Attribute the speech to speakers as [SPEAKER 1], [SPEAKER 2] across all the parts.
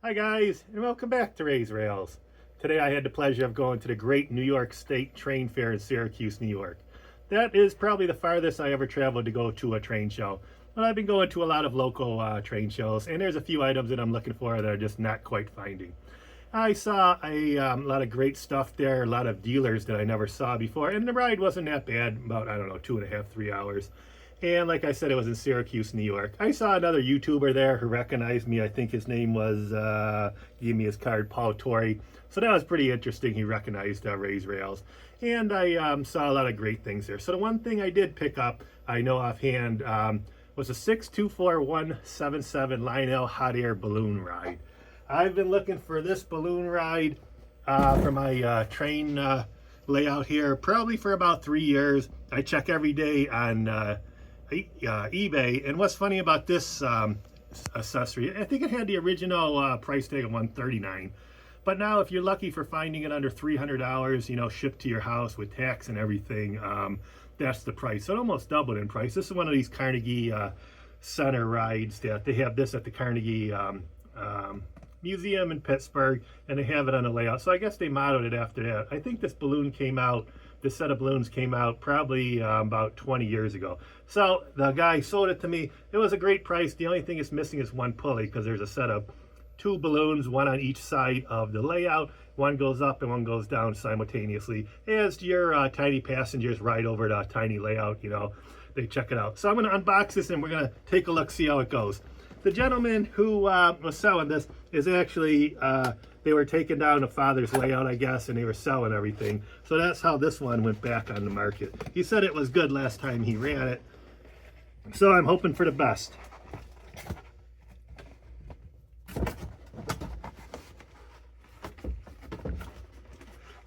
[SPEAKER 1] Hi guys, and welcome back to Raise Rails. Today I had the pleasure of going to the great New York State Train Fair in Syracuse, New York. That is probably the farthest I ever traveled to go to a train show. But I've been going to a lot of local train shows, and there's a few items that I'm looking for that I'm just not quite finding. I saw a lot of great stuff there, a lot of dealers that I never saw before, and the ride wasn't that bad, about, I don't know, 2.5, 3 hours. And like I said, it was in Syracuse, New York. I saw another YouTuber there who recognized me. I think his name was, gave me his card, Paul Torrey. So that was pretty interesting. He recognized Raise Rails. And I saw a lot of great things there. So the one thing I did pick up, I know offhand, was a 624177 Lionel hot air balloon ride. I've been looking for this balloon ride for my train layout here probably for about 3 years. I check every day on eBay, and what's funny about this accessory, I think it had the original price tag of $139, but now if you're lucky for finding it under $300, you know, shipped to your house with tax and everything, that's the price. So it almost doubled in price. This is one of these Carnegie Center rides that they have this at the Carnegie Museum in Pittsburgh, and they have it on a layout. So I guess they modeled it after that. I think this balloon came out, this set of balloons came out probably about 20 years ago. So the guy sold it to me. It was a great price. The only thing it's missing is one pulley, because there's a set of 2 balloons, one on each side of the layout. One goes up and one goes down simultaneously as your tiny passengers ride over the tiny layout, you know, they check it out. So I'm going to unbox this and we're going to take a look, see how it goes. The gentleman who was selling this is actually, they were taking down the father's layout, I guess, and they were selling everything. So that's how this one went back on the market. He said it was good last time he ran it. So I'm hoping for the best.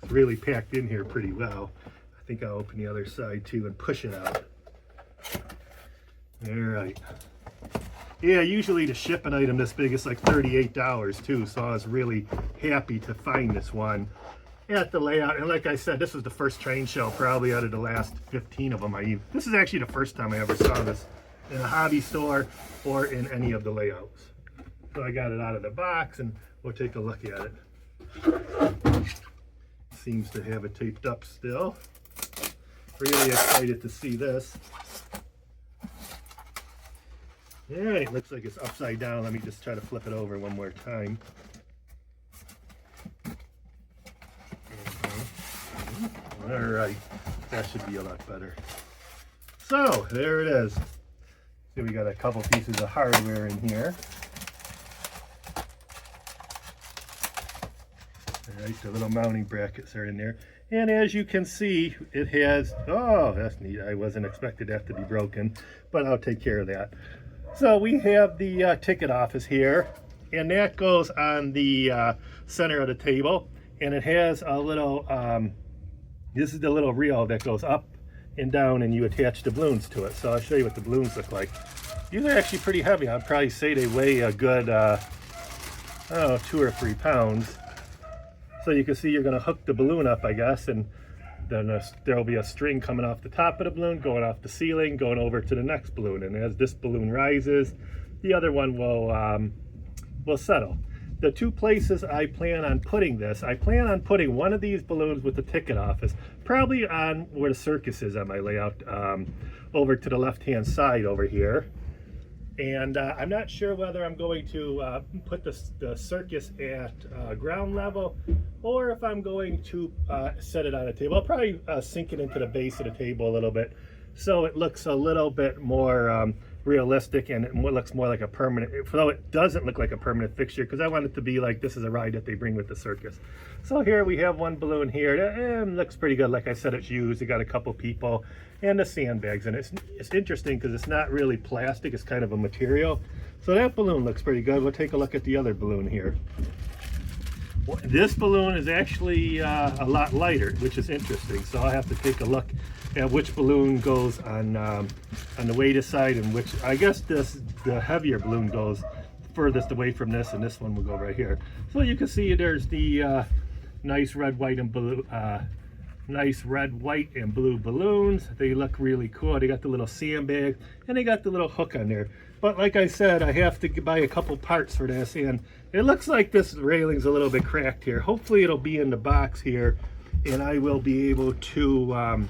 [SPEAKER 1] It's really packed in here pretty well. I think I'll open the other side too and push it out. All right. Yeah, usually to ship an item this big is like $38 too, so I was really happy to find this one at the layout. And like I said, this was the first train show probably out of the last 15 of them. This is actually the first time I ever saw this in a hobby store or in any of the layouts. So I got it out of the box and we'll take a look at it. Seems to have it taped up still. Really excited to see this. All right, looks like it's upside down. Let me just try to flip it over one more time. All right, that should be a lot better. So there it is. See, we got a couple pieces of hardware in here. All right, the little mounting brackets are in there. And as you can see, it has, oh, that's neat. I wasn't expecting that to be broken, but I'll take care of that. So we have the ticket office here, and that goes on the center of the table, and it has a little, this is the little reel that goes up and down, and you attach the balloons to it. So I'll show you what the balloons look like. These are actually pretty heavy. I'd probably say they weigh a good, I don't know, 2 or 3 pounds. So you can see you're going to hook the balloon up, I guess, and then there will be a string coming off the top of the balloon, going off the ceiling, going over to the next balloon. And as this balloon rises, the other one will settle. The 2 places I plan on putting this, I plan on putting one of these balloons with the ticket office, probably on where the circus is on my layout, over to the left-hand side over here. And I'm not sure whether I'm going to put the circus at ground level or if I'm going to set it on a table. I'll probably sink it into the base of the table a little bit so it looks a little bit more realistic and it looks more like a permanent, though it doesn't look like a permanent fixture, because I want it to be like this is a ride that they bring with the circus. So here we have one balloon here that looks pretty good. Like I said, it's used. It got a couple people and the sandbags, and it's interesting because it's not really plastic, it's kind of a material. So that balloon looks pretty good. We'll take a look at the other balloon here. This balloon is actually a lot lighter, which is interesting. So I'll have to take a look at which balloon goes on the weighted side, and which, I guess the heavier balloon goes furthest away from this, and this one will go right here. So you can see there's the nice red, white, and blue nice red, white, and blue balloons. They look really cool. They got the little sandbag and they got the little hook on there. But like I said, I have to buy a couple parts for this, and it looks like this railing's a little bit cracked here. Hopefully it'll be in the box here, and I will be able to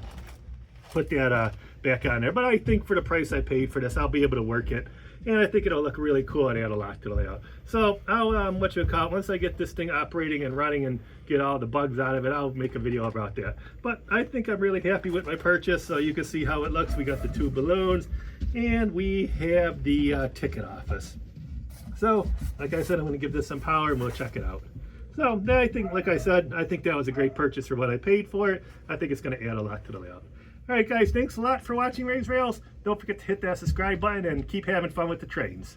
[SPEAKER 1] put that back on there. But I think for the price I paid for this, I'll be able to work it, and I think it'll look really cool and add a lot to the layout. So I'll once I get this thing operating and running and get all the bugs out of it, I'll make a video about that. But I think I'm really happy with my purchase. So you can see how it looks. We got the 2 balloons, and we have the ticket office. So like I said, I'm going to give this some power and we'll check it out. So I think, like I said, I think that was a great purchase for what I paid for it. I think it's going to add a lot to the layout. All right, guys, thanks a lot for watching Raise Rails. Don't forget to hit that subscribe button and keep having fun with the trains.